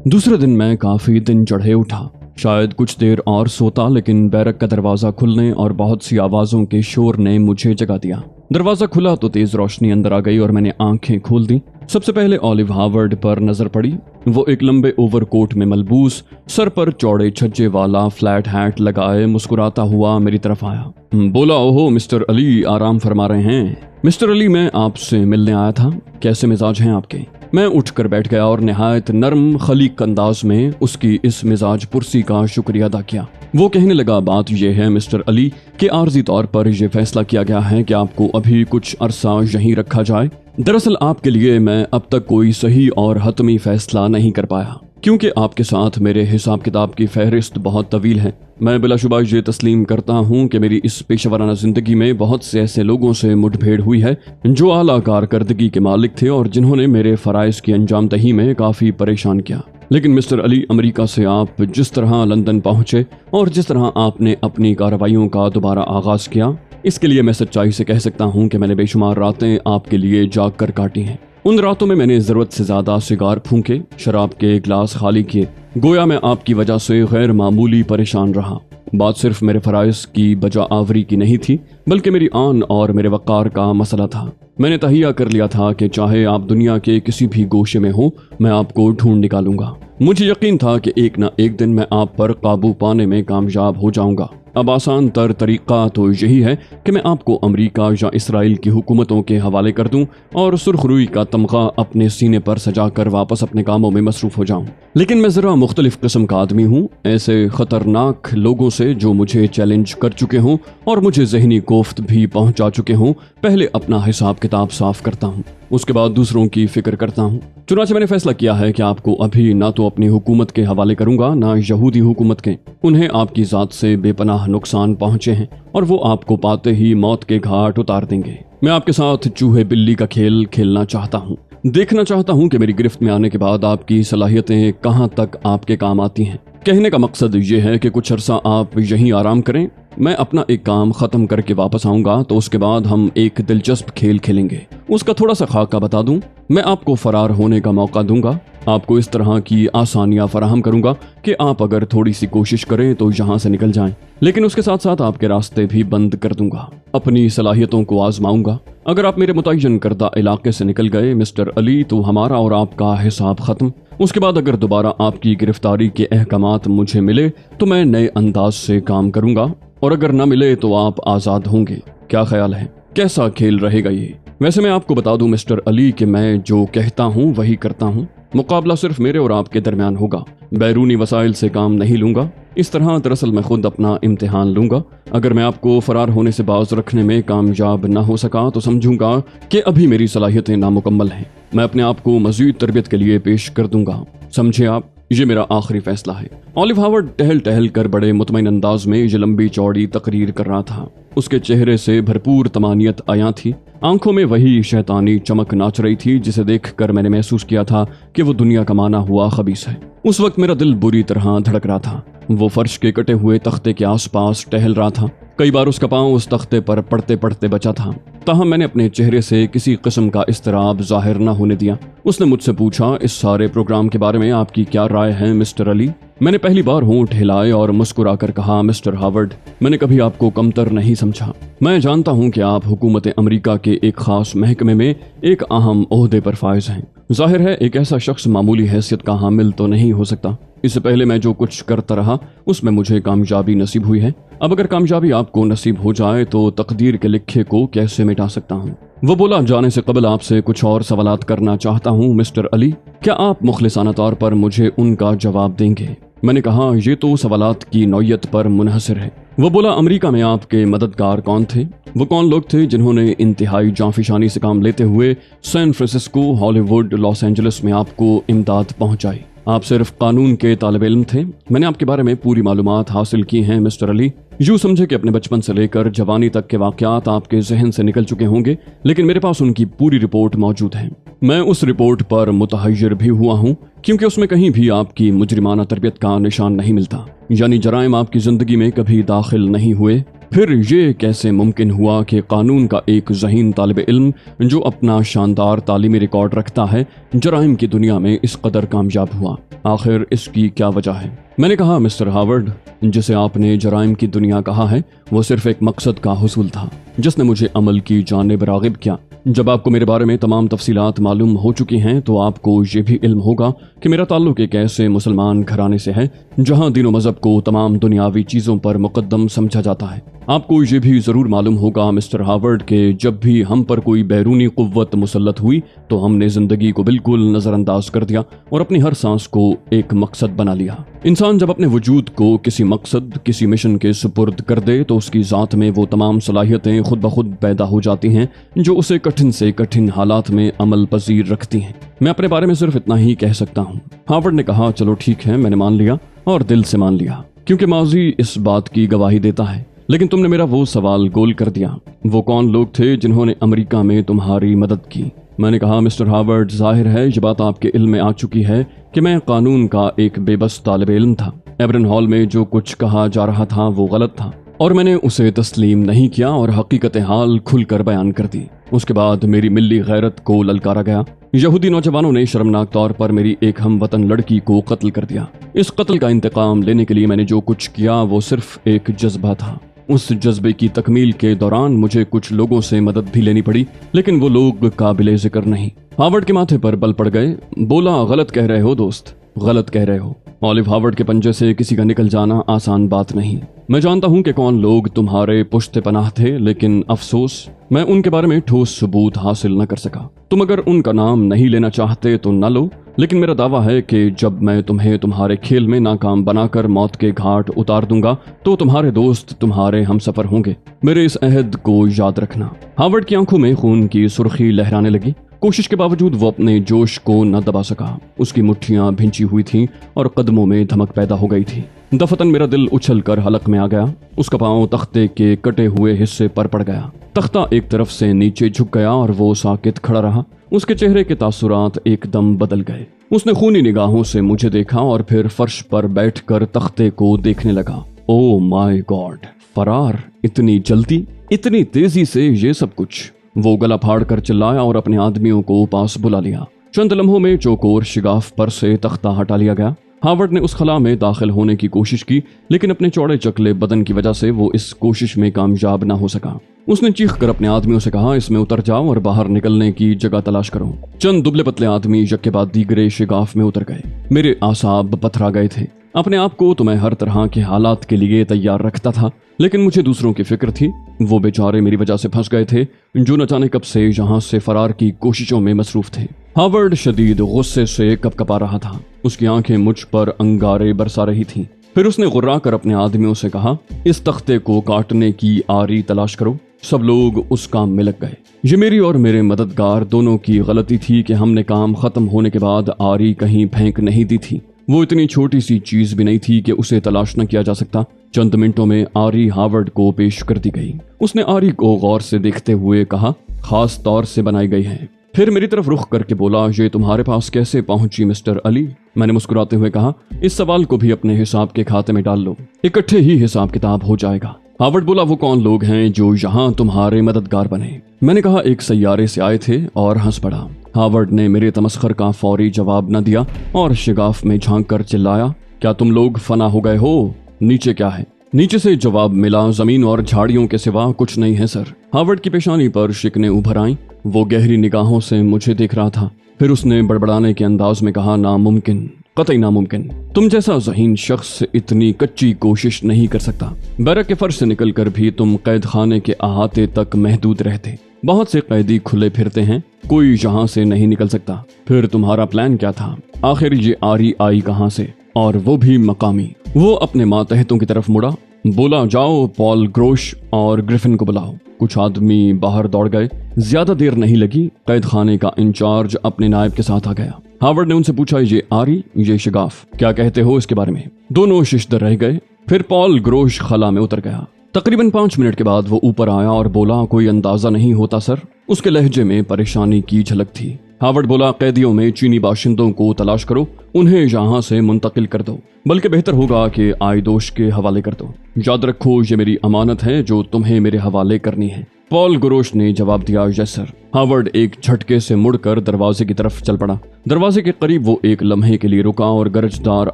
दूसरे दिन मैं काफी दिन चढ़े उठा। शायद कुछ देर और सोता, लेकिन बैरक का दरवाजा खुलने और बहुत सी आवाजों के शोर ने मुझे जगा दिया। दरवाजा खुला तो तेज रोशनी अंदर आ गई और मैंने आंखें खोल दी। सबसे पहले ऑलिव हावर्ड पर नजर पड़ी। वो एक लंबे ओवरकोट में मलबूस, सर पर चौड़े छज्जे वाला फ्लैट हैट लगाए मुस्कुराता हुआ मेरी तरफ आया। बोला, ओहो मिस्टर अली, आराम फरमा रहे हैं? मिस्टर अली, मैं आपसे मिलने आया था। कैसे मिजाज हैं आपके? मैं उठकर बैठ गया और निहायत नर्म खलीक अंदाज में उसकी इस मिजाज पुरसी का शुक्रिया अदा किया। वो कहने लगा, बात यह है मिस्टर अली कि आर्जी तौर पर यह फैसला किया गया है कि आपको अभी कुछ अरसा यहीं रखा जाए। दरअसल आपके लिए मैं अब तक कोई सही और हतमी फैसला नहीं कर पाया, क्योंकि आपके साथ मेरे हिसाब किताब की फहरिस्त बहुत तवील है। मैं बिलाशुबा ये तस्लीम करता हूँ कि मेरी इस पेशेवराना जिंदगी में बहुत से ऐसे लोगों से मुठभेड़ हुई है जो आला कारकर्दगी के मालिक थे और जिन्होंने मेरे फराइज की अंजाम दही में काफी परेशान किया। लेकिन मिस्टर अली, अमेरिका से आप जिस तरह लंदन पहुंचे और जिस तरह आपने अपनी कार्रवाइयों का दोबारा आगाज किया, इसके लिए मैं सच्चाई से कह सकता हूँ कि मैंने बेशुमार रातें आपके लिए जाग कर काटी हैं। उन रातों में मैंने जरूरत से ज्यादा सिगार फूंके, शराब के गिलास खाली किए। गोया मैं आपकी वजह से गैर मामूली परेशान रहा। बात सिर्फ मेरे फराइज की बजा आवरी की नहीं थी, बल्कि मेरी आन और मेरे वक़ार का मसला था। मैंने तहिया कर लिया था कि चाहे आप दुनिया के किसी भी गोशे में हो, मैं आपको ढूंढ निकालूंगा। मुझे यकीन था कि एक न एक दिन मैं आप पर काबू पाने में कामयाब हो जाऊंगा। अब आसान तर तरीका तो यही है कि मैं आपको अमेरिका या इसराइल की हुकूमतों के हवाले कर दूं और सुर्खरुई का तमगा अपने सीने पर सजाकर वापस अपने कामों में मसरूफ हो जाऊं। लेकिन मैं जरा मुख्तलिफ किस्म का आदमी हूं, ऐसे खतरनाक लोगों से जो मुझे चैलेंज कर चुके हों और मुझे जहनी कोफ्त भी पहुंचा चुके हों। पहले अपना हिसाब किताब साफ करता हूं, उसके बाद दूसरों की फिक्र करता हूँ। चुनांचे मैंने फैसला किया है कि आपको अभी ना तो अपनी हुकूमत के हवाले करूंगा, ना यहूदी हुकूमत के। उन्हें आपकी जात से बेपनाह नुकसान पहुंचे हैं और वो आपको पाते ही मौत के घाट उतार देंगे। मैं आपके साथ चूहे बिल्ली का खेल खेलना चाहता हूँ। देखना चाहता हूँ कि मेरी गिरफ्त में आने के बाद आपकी सलाहियतें कहाँ तक आपके काम आती हैं। कहने का मकसद ये है कि कुछ अरसा आप यहीं आराम करें। मैं अपना एक काम खत्म करके वापस आऊंगा तो उसके बाद हम एक दिलचस्प खेल खेलेंगे। उसका थोड़ा सा खाका बता दूं। मैं आपको फरार होने का मौका दूंगा, आपको इस तरह की आसानियां फराहम करूंगा कि आप अगर थोड़ी सी कोशिश करें तो यहाँ से निकल जाएं। लेकिन उसके साथ साथ आपके रास्ते भी बंद कर दूंगा। अपनी सलाहियतों को आजमाऊंगा। अगर आप मेरे मुतय्यन करदा इलाके से निकल गए मिस्टर अली, तो हमारा और आपका हिसाब खत्म। उसके बाद अगर दोबारा आपकी गिरफ्तारी के अहकामात मुझे मिले तो मैं नए अंदाज से काम करूंगा, और अगर न मिले तो आप आजाद होंगे। क्या ख्याल है? कैसा खेल रहेगा ये? वैसे मैं आपको बता दूं मिस्टर अली कि मैं जो कहता हूं वही करता हूं। मुकाबला सिर्फ मेरे और आपके दरमियान होगा। बैरूनी वसाइल से काम नहीं लूंगा। इस तरह दरअसल मैं खुद अपना इम्तिहान लूंगा। अगर मैं आपको फरार होने से बाज रखने में कामयाब न हो सका तो समझूंगा कि अभी मेरी सलाहियतें नामुकम्मल हैं। मैं अपने आप को मजीद तरबियत के लिए पेश कर दूंगा। समझे आप? ये मेरा आखिरी फैसला है। ऑलिव हावर्ड टहल टहल कर बड़े मुतमईन अंदाज में ये लंबी चौड़ी तकरीर कर रहा था। उसके चेहरे से भरपूर तमानियत आया थी। आंखों में वही शैतानी चमक नाच रही थी जिसे देखकर मैंने महसूस किया था कि वो दुनिया का माना हुआ खबीस है। उस वक्त मेरा दिल बुरी तरह धड़क रहा था। वो फर्श के कटे हुए तख्ते के आसपास टहल रहा था। कई बार उसका पांव उस तख्ते पर पड़ते पड़ते बचा था, ताहम मैंने अपने चेहरे से किसी किस्म का इस्तराब जाहिर न होने दिया। उसने मुझसे पूछा, इस सारे प्रोग्राम के बारे में आपकी क्या राय है मिस्टर अली? मैंने पहली बार होंठ हिलाए और मुस्कुरा कर कहा, मिस्टर हावर्ड, मैंने कभी आपको कमतर नहीं समझा। मैं जानता हूँ कि आप हुकूमत अमेरिका के एक खास महकमे में एक अहम ओहदे पर फाइज हैं। जाहिर है एक ऐसा शख्स मामूली हैसियत का हामिल तो नहीं हो सकता। इससे पहले मैं जो कुछ करता रहा उसमें मुझे कामयाबी नसीब हुई है। अब अगर कामयाबी आपको नसीब हो जाए तो तकदीर के लिखे को कैसे मिटा सकता हूँ? वो बोला, जाने से कबल आपसे कुछ और सवालात करना चाहता हूँ मिस्टर अली। क्या आप मुखलिसाना तौर पर मुझे उनका जवाब देंगे? मैंने कहा, ये तो सवालात की नौयत पर मुनहसर है। वो बोला, अमेरिका में आपके मददगार कौन थे? वो कौन लोग थे जिन्होंने इंतहाई जांफिशानी से काम लेते हुए San Francisco, Hollywood, Los Angeles में आपको इमदाद पहुंचाई? आप सिर्फ कानून के तालिब इल्म थे। मैंने आपके बारे में पूरी मालूमात हासिल की हैं मिस्टर अली। यूँ समझे कि अपने बचपन से लेकर जवानी तक के वाक़यात आपके जहन से निकल चुके होंगे, लेकिन मेरे पास उनकी पूरी रिपोर्ट मौजूद है। मैं उस रिपोर्ट पर मुतहय्यर भी हुआ हूँ, क्योंकि उसमें कहीं भी आपकी मुजरिमाना तरबियत का निशान नहीं मिलता। यानी जराइम आपकी जिंदगी में कभी दाखिल नहीं हुए। پھر یہ کیسے ممکن ہوا کہ قانون کا ایک ذہین طالب علم جو اپنا شاندار تعلیمی ریکارڈ رکھتا ہے جرائم کی دنیا میں اس قدر کامیاب ہوا؟ آخر اس کی کیا وجہ ہے؟ میں نے کہا مسٹر ہاورڈ، جسے آپ نے جرائم کی دنیا کہا ہے وہ صرف ایک مقصد کا حصول تھا جس نے مجھے عمل کی جانب راغب کیا۔ جب آپ کو میرے بارے میں تمام تفصیلات معلوم ہو چکی ہیں تو آپ کو یہ بھی علم ہوگا کہ میرا تعلق ایک ایسے مسلمان گھرانے سے ہے جہاں دین و مذہب کو تمام دنیاوی چیزوں پر مقدم سمجھا جاتا ہے۔ آپ کو یہ بھی ضرور معلوم ہوگا مسٹر ہاورڈ کہ جب بھی ہم پر کوئی بیرونی قوت مسلط ہوئی تو ہم نے زندگی کو بالکل نظر انداز کر دیا اور اپنی ہر سانس کو ایک مقصد بنا لیا۔ انسان جب اپنے وجود کو کسی مقصد، کسی مشن کے سپرد کر دے تو اس کی ذات میں وہ تمام صلاحیتیں خود بخود پیدا ہو جاتی ہیں جو اسے کٹھن سے کٹھن حالات میں عمل پذیر رکھتی ہیں۔ میں اپنے بارے میں صرف اتنا ہی کہہ سکتا ہوں۔ ہاورڈ نے کہا، چلو ٹھیک ہے، میں نے مان لیا اور دل سے مان لیا کیونکہ ماضی اس بات کی گواہی دیتا ہے، لیکن تم نے میرا وہ سوال گول کر دیا، وہ کون لوگ تھے جنہوں نے امریکہ میں تمہاری مدد کی؟ میں نے کہا، مسٹر ہاورڈ، ظاہر ہے یہ بات آپ کے علم میں آ چکی ہے کہ میں قانون کا ایک بے بس طالب علم تھا۔ ایبرن ہال میں جو کچھ کہا جا رہا تھا وہ غلط تھا اور میں نے اسے تسلیم نہیں کیا اور حقیقت حال کھل کر بیان کر دی۔ اس کے بعد میری ملی غیرت کو للکارا گیا۔ یہودی نوجوانوں نے شرمناک طور پر میری ایک ہم وطن لڑکی کو قتل کر دیا۔ اس قتل کا انتقام لینے کے لیے میں نے جو کچھ کیا وہ صرف ایک جذبہ تھا۔ اس جذبے کی تکمیل کے دوران مجھے کچھ لوگوں سے مدد بھی لینی پڑی، لیکن وہ لوگ قابل ذکر نہیں۔ ہاورڈ کے ماتھے پر بل پڑ گئے۔ بولا، غلط کہہ رہے ہو دوست، غلط کہہ رہے ہو۔ اولیو ہاورڈ کے پنجے سے کسی کا نکل جانا آسان بات نہیں۔ میں جانتا ہوں کہ کون لوگ تمہارے پشت پناہ تھے، لیکن افسوس میں ان کے بارے میں ٹھوس ثبوت حاصل نہ کر سکا۔ تم اگر ان کا نام نہیں لینا چاہتے تو نہ لو، لیکن میرا دعویٰ ہے کہ جب میں تمہیں تمہارے کھیل میں ناکام بنا کر موت کے گھاٹ اتار دوں گا تو تمہارے دوست تمہارے ہم سفر ہوں گے۔ میرے اس عہد کو یاد رکھنا۔ ہاورڈ کی آنکھوں میں خون کی سرخی لہرانے لگی۔ کوشش کے باوجود وہ اپنے جوش کو نہ دبا سکا۔ اس کی مٹھیاں بھینچی ہوئی تھیں اور قدموں میں دھمک پیدا ہو گئی تھی۔ دفتن میرا دل اچھل کر حلق میں آ گیا۔ اس کا پاؤں تختے کے کٹے ہوئے حصے پر پڑ گیا۔ تختہ ایک طرف سے نیچے جھک گیا اور وہ ساکت کھڑا رہا۔ اس کے چہرے کے تاثرات ایک دم بدل گئے۔ اس نے خونی نگاہوں سے مجھے دیکھا اور پھر فرش پر بیٹھ کر تختے کو دیکھنے لگا۔ او مائی گاڈ، فرار؟ اتنی جلدی، اتنی تیزی سے یہ سب کچھ؟ وہ گلا پھاڑ کر چلایا اور اپنے آدمیوں کو پاس بلا لیا۔ چند لمحوں میں چوکور شگاف پر سے تختہ ہٹا لیا گیا۔ ہاورڈ نے اس خلا میں داخل ہونے کی کوشش کی، لیکن اپنے چوڑے چکلے بدن کی وجہ سے وہ اس کوشش میں کامیاب نہ ہو سکا۔ اس نے چیخ کر اپنے آدمیوں سے کہا، اس میں اتر جاؤ اور باہر نکلنے کی جگہ تلاش کرو۔ چند دبلے پتلے آدمی یک کے بعد دیگرے شگاف میں اتر گئے۔ میرے اعصاب پتھرا گئے تھے۔ اپنے آپ کو تو میں ہر طرح کے حالات کے لیے تیار رکھتا تھا، لیکن مجھے دوسروں کی فکر تھی۔ وہ بیچارے میری وجہ سے پھنس گئے تھے جو نہ جانے کب سے یہاں سے فرار کی کوششوں میں مصروف تھے۔ ہاورڈ شدید غصے سے کپکپا رہا تھا۔ اس کی آنکھیں مجھ پر انگارے برسا رہی تھیں۔ پھر اس نے غرا کر اپنے آدمیوں سے کہا، اس تختے کو کاٹنے کی آری تلاش کرو۔ سب لوگ اس کام میں لگ گئے۔ یہ میری اور میرے مددگار دونوں کی غلطی تھی کہ ہم نے کام ختم ہونے کے بعد آری کہیں پھینک نہیں دی تھی۔ وہ اتنی چھوٹی سی چیز بھی نہیں تھی کہ اسے تلاش نہ کیا جا سکتا۔ چند منٹوں میں آری ہاورڈ کو پیش کر دی گئی۔ اس نے آری کو غور سے دیکھتے ہوئے کہا، خاص طور سے بنائی گئی ہے۔ پھر میری طرف رخ کر کے بولا، یہ تمہارے پاس کیسے پہنچی مسٹر علی؟ میں نے مسکراتے ہوئے کہا، اس سوال کو بھی اپنے حساب کے کھاتے میں ڈال لو، اکٹھے ہی حساب کتاب ہو جائے گا۔ ہاورڈ بولا، وہ کون لوگ ہیں جو یہاں تمہارے مددگار بنے؟ میں نے کہا، ایک سیارے سے آئے تھے، اور ہنس پڑا۔ ہاورڈ نے میرے تمسخر کا فوری جواب نہ دیا اور شگاف میں جھانک کر چلایا، کیا تم لوگ فنا ہو گئے ہو؟ نیچے کیا ہے؟ نیچے سے جواب ملا، زمین اور جھاڑیوں کے سوا کچھ نہیں ہے سر۔ ہاورڈ کی پیشانی پر شکنیں ابھر آئیں۔ وہ گہری نگاہوں سے مجھے دیکھ رہا تھا۔ پھر اس نے بڑبڑانے کے انداز میں کہا، ناممکن، قطعی ناممکن۔ تم جیسا ذہین شخص اتنی کچی کوشش نہیں کر سکتا۔ بیرک کے فرش سے نکل کر بھی تم قید خانے کے احاطے تک محدود رہتے۔ بہت سے قیدی کھلے پھرتے ہیں، کوئی یہاں سے نہیں نکل سکتا۔ پھر تمہارا پلان کیا تھا؟ آخر یہ آری آئی کہاں سے، اور وہ بھی مقامی؟ وہ اپنے ماتحتوں کی طرف مڑا، بولا، جاؤ پال گروش اور گریفن کو بلاؤ۔ کچھ آدمی باہر دوڑ گئے۔ زیادہ دیر نہیں لگی، قید خانے کا انچارج اپنے نائب کے ساتھ آ گیا۔ ہاورڈ نے ان سے پوچھا، یہ آری، یہ شگاف، کیا کہتے ہو اس کے بارے میں؟ دونوں ششدر رہ گئے۔ پھر پال گروش خلا میں اتر گیا۔ تقریباً 5 منٹ کے بعد وہ اوپر آیا اور بولا، کوئی اندازہ نہیں ہوتا سر۔ اس کے لہجے میں پریشانی کی جھلک تھی۔ हावर्ड बोला, कैदियों में चीनी बाशिंदों को तलाश करो, उन्हें यहाँ से मुंतकिल कर दो, बल्कि बेहतर होगा कि आइदोश के हवाले कर दो। याद रखो, ये मेरी अमानत है जो तुम्हें मेरे हवाले करनी है। पॉल गुरोश ने जवाब दिया, यस सर। हावर्ड एक झटके से मुड़कर दरवाजे की तरफ चल पड़ा। दरवाजे के करीब वो एक लम्हे के लिए रुका और गरजदार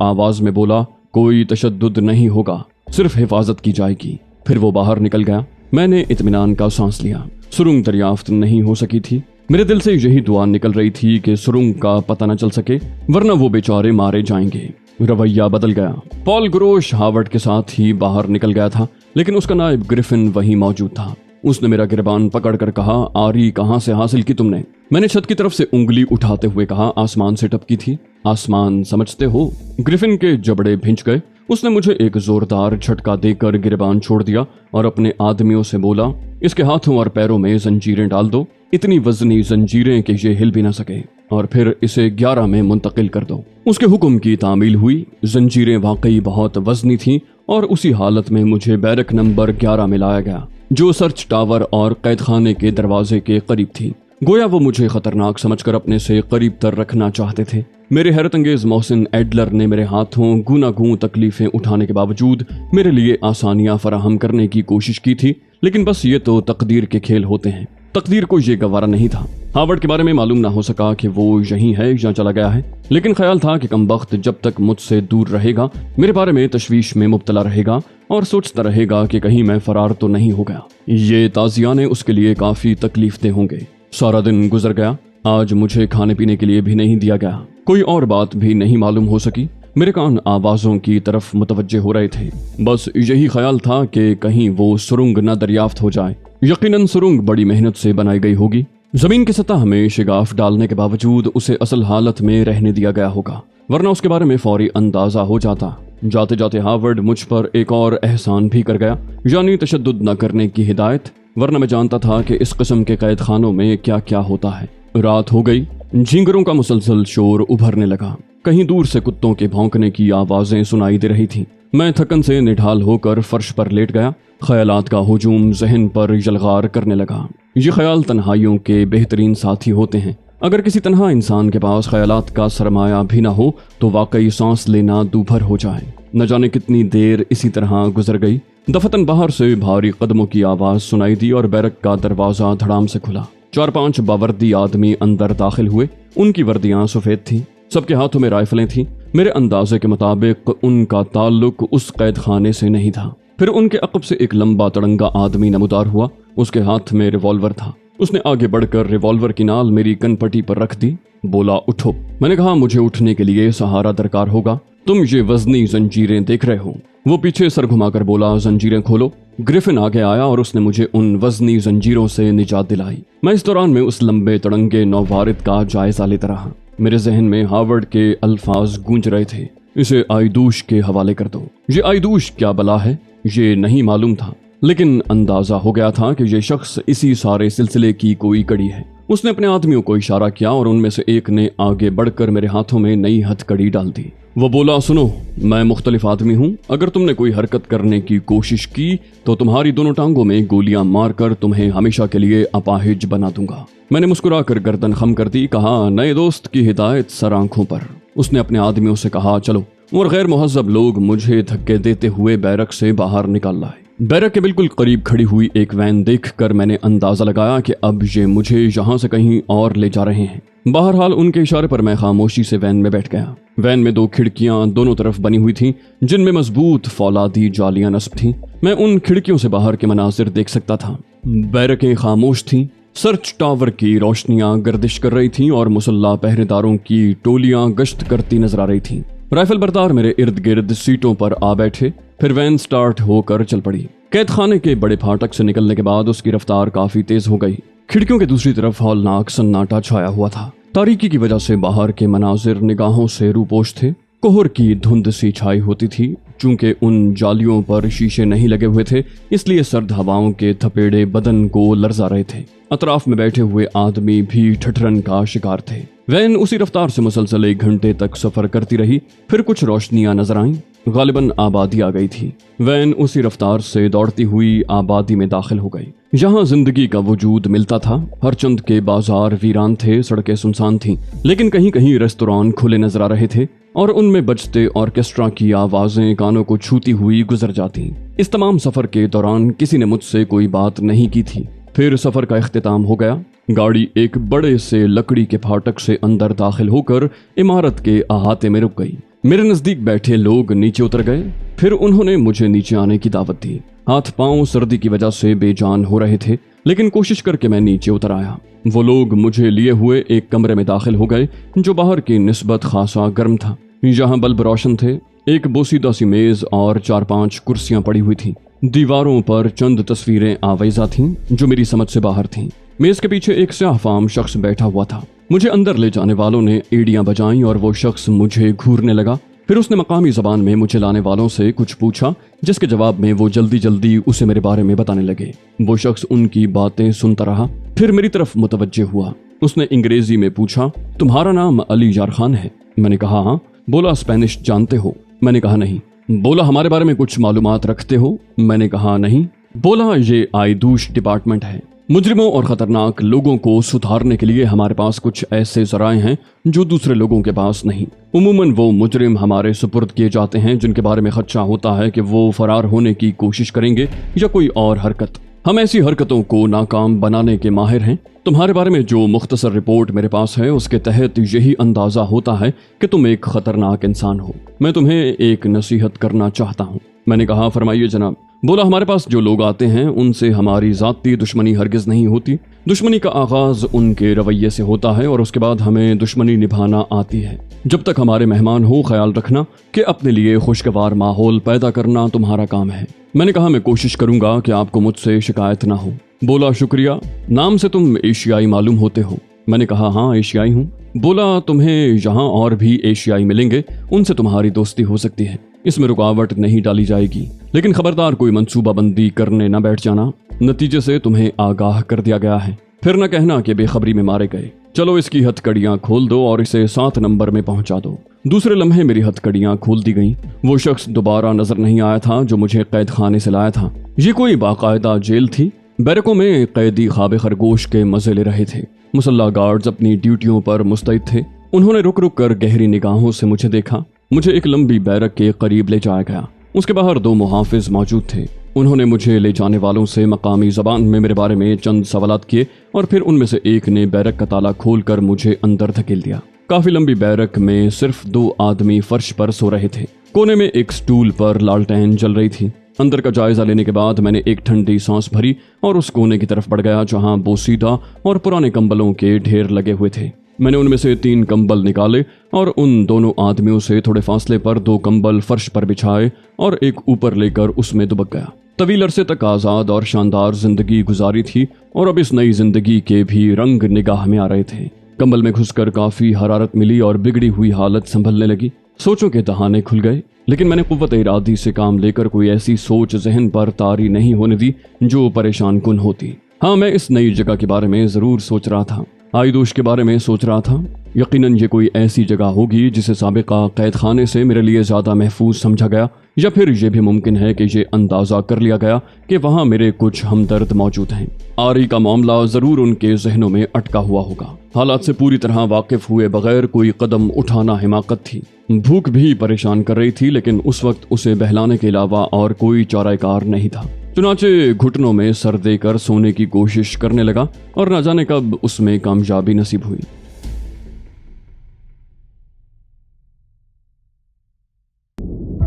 आवाज में बोला, कोई तशद्दुद नहीं होगा, सिर्फ हिफाजत की जाएगी। फिर वो बाहर निकल गया। मैंने इत्मीनान का सांस लिया। सुरंग दरियाफ्त नहीं हो सकी थी। मेरे दिल से यही दुआ निकल रही थी कि सुरंग का पता न चल सके, वरना वो बेचारे मारे जाएंगे। रवैया बदल गया। पॉल गुरोश हावर्ड के साथ ही बाहर निकल गया था, लेकिन उसका नायब ग्रिफिन वहीं मौजूद था। उसने मेरा गिरबान पकड़कर कहा, आरी कहाँ से हासिल की तुमने? मैंने छत की तरफ से उंगली उठाते हुए कहा, आसमान से टपकी थी। आसमान समझते हो? ग्रिफिन के जबड़े भिंच गए। उसने मुझे एक जोरदार झटका देकर गिरबान छोड़ दिया और अपने आदमियों से बोला, इसके हाथों और पैरों में जंजीरें डाल दो, इतनी वजनी जंजीरें कि ये हिल भी ना सके, और फिर इसे 11 में मुंतकिल कर दो। उसके हुक्म की तामील हुई। जंजीरें वाकई बहुत वजनी थीं और उसी हालत में मुझे बैरक नंबर 11 में लाया गया, जो सर्च टावर और कैद खाने के दरवाजे के करीब थी। गोया वो मुझे खतरनाक समझकर अपने से करीब तर रखना चाहते थे। मेरे हैरत अंगेज मोहसिन एडलर ने मेरे हाथों गूनागूं तकलीफें उठाने के बावजूद मेरे लिए आसानियां फराहम करने की कोशिश की थी, लेकिन बस ये तो तकदीर के खेल होते हैं। तकदीर को ये गवारा नहीं था। हावर्ड के बारे में मालूम ना हो सका कि वो यहीं है या चला गया है, लेकिन ख्याल था कि कमबख्त जब तक मुझसे दूर रहेगा, मेरे बारे में तशवीश में मुब्तला रहेगा और सोचता रहेगा कि कहीं मैं फरार तो नहीं हो गया। ये ताजियाने उसके लिए काफी तकलीफ दे होंगे। सारा दिन गुजर गया। आज मुझे खाने पीने के लिए भी नहीं दिया गया। कोई और बात भी नहीं मालूम हो सकी। मेरे कान आवाजों की तरफ मुतवज्जे हो रहे थे। बस यही ख्याल था कि कहीं वो सुरंग न दरियाफ्त हो जाए। यकीनन सुरंग बड़ी मेहनत से बनाई गई होगी। जमीन की सतह में शिगाफ डालने के बावजूद उसे असल हालत में रहने दिया गया होगा, वरना उसके बारे में फौरी अंदाजा हो जाता। जाते जाते हावर्ड मुझ पर एक और एहसान भी कर गया, यानी तशद्दुद न करने की हिदायत, वरना मैं जानता था कि इस किस्म के कैद खानों में क्या क्या होता है। रात हो गई। झींगरों का मुसलसल शोर उभरने लगा। कहीं दूर से कुत्तों के भौंकने की आवाजें सुनाई दे रही थीं। मैं थकन से निढाल होकर फर्श पर लेट गया। ख्यालात का हुजूम जहन पर यलगार करने लगा। ये ख्याल तन्हाइयों के बेहतरीन साथी होते हैं। अगर किसी तन्हा इंसान के पास ख्यालात का सरमाया भी ना हो तो वाकई सांस लेना दूभर हो जाए। न जाने कितनी देर इसी तरह गुजर गई। दफतन बाहर से भारी कदमों की आवाज सुनाई दी और बैरक का दरवाजा धड़ाम से खुला। 4-5 बावर्दी आदमी अंदर दाखिल हुए। उनकी वर्दियां सफेद थीं, सबके हाथों में राइफलें थीं। मेरे अंदाजे के मुताबिक उनका ताल्लुक उस कैद खाने से नहीं था। फिर उनके अकब से एक लंबा तड़ंगा आदमी नमूदार हुआ। उसके हाथ में रिवॉल्वर था। उसने आगे बढ़कर रिवॉल्वर की नाल मेरी कनपटी पर रख दी। बोला, उठो। मैंने कहा, मुझे उठने के लिए सहारा दरकार होगा। तुम ये वजनी जंजीरें देख रहे हो? वो पीछे सर घुमाकर बोला, जंजीरें खोलो। ग्रिफिन आगे आया और उसने मुझे उन वजनी जंजीरों से निजात दिलाई। मैं इस दौरान में उस लंबे तड़ंगे नौवारिद का जायजा लेता रहा। मेरे जहन में हावर्ड के अल्फाज गूंज रहे थे, इसे आइदूश के हवाले कर दो। ये आइदूश क्या बला है, ये नहीं मालूम था, लेकिन अंदाजा हो गया था कि ये शख्स इसी सारे सिलसिले की कोई कड़ी है। उसने अपने आदमियों को इशारा किया और उनमें से एक ने आगे बढ़कर मेरे हाथों में नई हथकड़ी डाल दी। वो बोला, सुनो, मैं मुख्तलिफ आदमी हूँ। अगर तुमने कोई हरकत करने की कोशिश की तो तुम्हारी दोनों टांगों में गोलियां मारकर तुम्हें हमेशा के लिए अपाहिज बना दूंगा। मैंने मुस्कुराकर गर्दन खम कर दी। कहा, नए दोस्त की हिदायत सर आंखों पर। उसने अपने आदमियों से कहा, चलो। और गैर मुहज्जब लोग मुझे धक्के देते हुए बैरक से बाहर निकाल लाए। बैरक के बिल्कुल करीब खड़ी हुई एक वैन देखकर मैंने अंदाजा लगाया कि अब ये मुझे यहाँ से कहीं और ले जा रहे हैं। बहरहाल उनके इशारे पर मैं खामोशी से वैन में बैठ गया। वैन में 2 खिड़कियां दोनों तरफ बनी हुई थीं, जिनमें मजबूत फौलादी जालियां नस्ब थीं। मैं उन खिड़कियों से बाहर के मनाजिर देख सकता था। बैरकें खामोश थीं। सर्च टावर की रोशनियां गर्दिश कर रही थीं और मुसल्ला पहरेदारों की टोलियां गश्त करती नजर आ रही थीं। राइफल बरदार मेरे इर्द गिर्द सीटों पर आ बैठे। फिर वैन स्टार्ट होकर चल पड़ी। कैद खाने के बड़े फाटक से निकलने के बाद उसकी रफ्तार काफी तेज हो गई। खिड़कियों के दूसरी तरफ हौलनाक सन्नाटा छाया हुआ था। तारीकी की वजह से बाहर के मनाजिर निगाहों से रूपोश थे। कोहर की धुंध सी छाई होती थी। चूंकि उन जालियों पर शीशे नहीं लगे हुए थे, इसलिए सर्द हवाओं के थपेड़े बदन को लरजा रहे थे। अतराफ में बैठे हुए आदमी भी ठठरन का शिकार थे। वैन उसी रफ्तार से मुसलसल 1 घंटे तक सफर करती रही। फिर कुछ रोशनियां नजर आईं। गालिबन आबादी आ गई थी। वैन उसी रफ्तार से दौड़ती हुई आबादी में दाखिल हो गई। यहाँ जिंदगी का वजूद मिलता था। हर चंद के बाजार वीरान थे, सड़कें सुनसान थीं, लेकिन कहीं कहीं रेस्तोरां खुले नजर आ रहे थे और उनमें बजते ऑर्केस्ट्रा की आवाजें कानों को छूती हुई गुजर जाती। इस तमाम सफर के दौरान किसी ने मुझसे कोई बात नहीं की थी। फिर सफर का इख्तिताम हो गया। गाड़ी एक बड़े से लकड़ी के फाटक से अंदर दाखिल होकर इमारत के अहाते में रुक गई। मेरे नजदीक बैठे लोग नीचे उतर गए। फिर उन्होंने मुझे नीचे आने की दावत दी। हाथ पांव सर्दी की वजह से बेजान हो रहे थे, लेकिन कोशिश करके मैं नीचे उतर आया। वो लोग मुझे लिए हुए एक कमरे में दाखिल हो गए जो बाहर की निस्बत खासा गर्म था। यहाँ बल्ब रोशन थे, एक बोसीदा सी मेज और 4-5 कुर्सियां पड़ी हुई थीं। दीवारों पर चंद तस्वीरें आवेजा थीं जो मेरी समझ से बाहर थीं। मेज के पीछे एक स्याहफाम शख्स बैठा हुआ था। मुझे अंदर ले जाने वालों ने एड़ियां बजाईं और वो शख्स मुझे घूरने लगा। फिर उसने मकामी जबान में मुझे लाने वालों से कुछ पूछा, जिसके जवाब में वो जल्दी जल्दी उसे मेरे बारे में बताने लगे। वो शख्स उनकी बातें सुनता रहा, फिर मेरी तरफ मुतवज्जे हुआ। उसने अंग्रेजी में पूछा, तुम्हारा नाम अली यार खान है? मैंने कहा हाँ। बोला, स्पेनिश जानते हो? मैंने कहा नहीं। बोला, हमारे बारे में कुछ मालूमात रखते हो? मैंने कहा नहीं। बोला, ये आयदूश डिपार्टमेंट है। मुजरिमों और खतरनाक लोगों को सुधारने के लिए हमारे पास कुछ ऐसे जराए हैं जो दूसरे लोगों के पास नहीं। उमूमन वो मुजरिम हमारे सुपुर्द किए जाते हैं जिनके बारे में खदशा होता है कि वो फरार होने की कोशिश करेंगे या कोई और हरकत। हम ऐसी हरकतों को नाकाम बनाने के माहिर हैं। तुम्हारे बारे में जो मुख्तसर रिपोर्ट मेरे पास है उसके तहत यही अंदाजा होता है कि तुम एक खतरनाक इंसान हो। मैं तुम्हें एक नसीहत करना चाहता हूँ। मैंने कहा, फरमाइए जनाब। बोला, हमारे पास जो लोग आते हैं उनसे हमारी जाती दुश्मनी हरगिज नहीं होती। दुश्मनी का आगाज उनके रवैये से होता है और उसके बाद हमें दुश्मनी निभाना आती है। जब तक हमारे मेहमान हो, ख्याल रखना कि अपने लिए खुशगवार माहौल पैदा करना तुम्हारा काम है। मैंने कहा, मैं कोशिश करूंगा कि आपको मुझसे शिकायत ना हो। बोला, शुक्रिया। नाम से तुम एशियाई मालूम होते हो? मैंने कहा, हाँ एशियाई हूँ। बोला, तुम्हें यहाँ और भी एशियाई मिलेंगे, उनसे तुम्हारी दोस्ती हो सकती है, इसमें रुकावट नहीं डाली जाएगी, लेकिन खबरदार कोई मंसूबाबंदी करने न बैठ जाना। नतीजे से तुम्हें आगाह कर दिया गया है। फिर न कहना कि बेखबरी में मारे गए। चलो इसकी हथकड़ियां खोल दो और इसे 7 नंबर में पहुंचा दो। दूसरे लम्हे मेरी हथकड़ियां खोल दी गईं। वो शख्स दोबारा नजर नहीं आया था जो मुझे कैद खाने से लाया था। ये कोई बाकायदा जेल थी। बैरकों में कैदी ख्वाब खरगोश के मजे ले रहे थे। मुसल्ला गार्ड्स अपनी ड्यूटियों पर मुस्तैद थे। उन्होंने रुक रुक कर गहरी निगाहों से मुझे देखा। मुझे एक लंबी बैरक के करीब ले जाया गया। उसके बाहर 2 मुहाफिज मौजूद थे। उन्होंने मुझे ले जाने वालों से मकामी जबान में मेरे बारे में चंद सवालात किए और फिर उनमें से एक ने बैरक का ताला खोलकर मुझे अंदर धकेल दिया। काफी लंबी बैरक में सिर्फ 2 आदमी फर्श पर सो रहे थे। कोने में एक स्टूल पर लालटेन जल रही थी। अंदर का जायजा लेने के बाद मैंने एक ठंडी सांस भरी और उस कोने की तरफ बढ़ गया जहां बोसीदा और पुराने कंबलों के ढेर लगे हुए थे। मैंने उनमें से 3 कंबल निकाले और उन दोनों आदमियों से थोड़े फासले पर 2 कंबल फर्श पर बिछाए और एक ऊपर लेकर उसमें दुबक गया। तवील अरसे तक आज़ाद और शानदार जिंदगी गुजारी थी और अब इस नई जिंदगी के भी रंग निगाह में आ रहे थे। कंबल में घुसकर काफी हरारत मिली और बिगड़ी हुई हालत संभलने लगी। सोचों के दहाने खुल गए, लेकिन मैंने कुव्वत इरादी से काम लेकर कोई ऐसी सोच जहन पर तारी नहीं होने दी जो परेशान कुन होती। हाँ, मैं इस नई जगह के बारे में जरूर सोच रहा था। आयदूश के बारे में सोच रहा था। यकीनन ये कोई ऐसी जगह होगी जिसे साबिका कैद खाने से मेरे लिए ज्यादा महफूज समझा गया, या फिर यह भी मुमकिन है कि ये अंदाजा कर लिया गया कि वहां मेरे कुछ हमदर्द मौजूद हैं। आरी का मामला जरूर उनके जहनों में अटका हुआ होगा। हालात से पूरी तरह वाकिफ हुए बगैर कोई कदम उठाना हिमाकत थी। भूख भी परेशान कर रही थी, लेकिन उस वक्त उसे बहलाने के अलावा और कोई चाराकार नहीं था। चुनाचे घुटनों में सर देकर सोने की कोशिश करने लगा और न जाने कब उसमें कामयाबी नसीब हुई।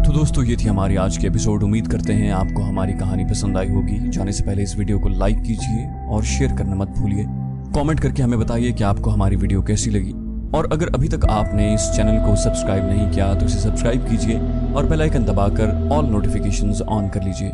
तो दोस्तों, ये थी हमारी आज की एपिसोड। उम्मीद करते हैं आपको हमारी कहानी पसंद आई होगी। जाने से पहले इस वीडियो को लाइक कीजिए और शेयर करना मत भूलिए। कमेंट करके हमें बताइए कि आपको हमारी वीडियो कैसी लगी, और अगर अभी तक आपने इस चैनल को सब्सक्राइब नहीं किया तो इसे सब्सक्राइब कीजिए और बेल आइकन दबाकर ऑल नोटिफिकेशंस ऑन कर लीजिए।